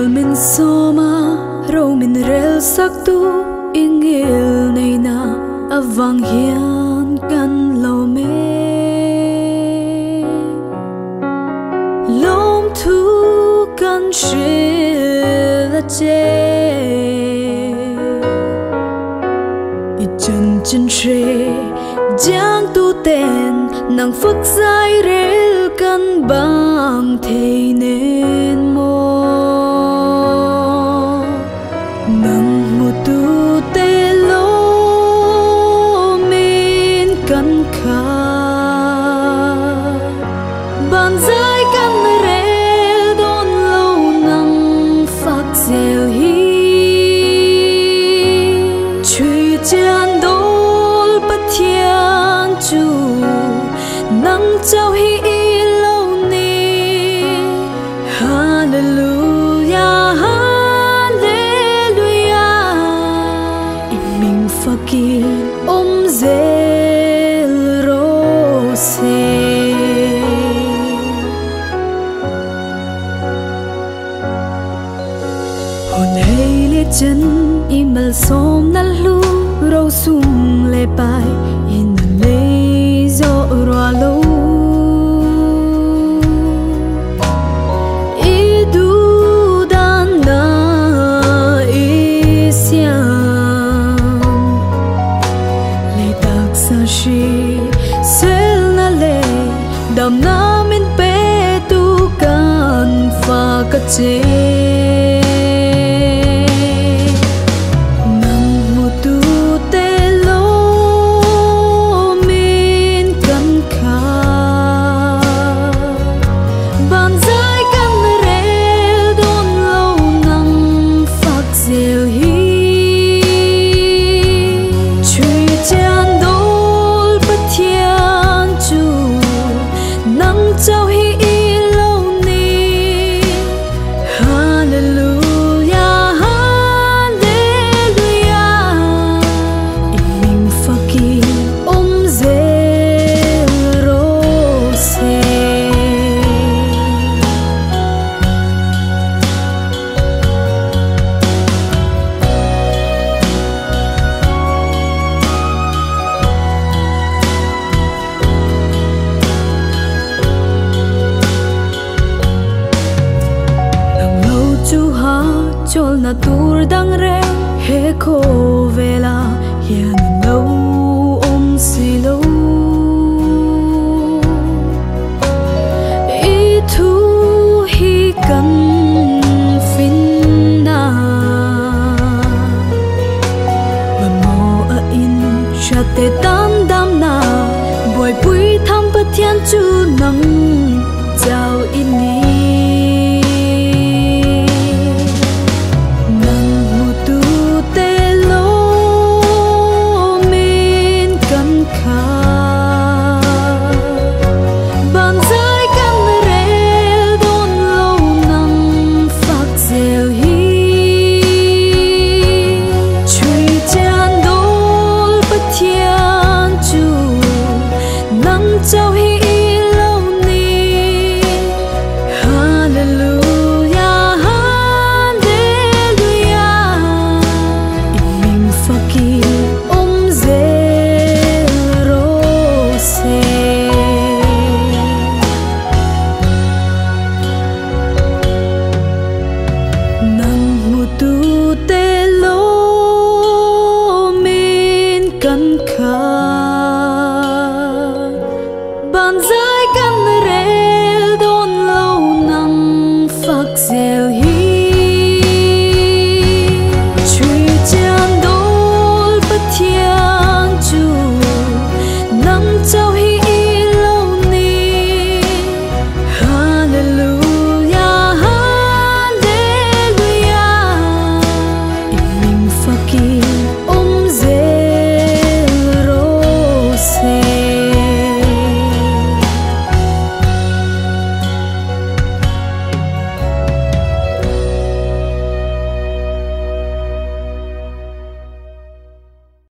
Bel min soma ro min rel sak tu ingil nei na avang hian kan lo me lom thu kan shil che i chân chân tre giang tu ten nang phước dài rel kan bang thei nên mo nang mu tu te lo min kan kha ban dài kan rel don lo nang phak zel hi chui chan dol pathian chu nang chau hi lo ni hallelujah hallelujah in mình fakir zel rose hồn hay lê chân imal som na lu rau sum le pai in le zo ro lo idu dan na isiam le tak sa shi sel na le dam na min pe tu kan fa ka che chol na tur dang re he kho vela hian lo om si lo i thu hi kan fin na ma mo a in sha te tam dam na boy pui tham pathian chu nang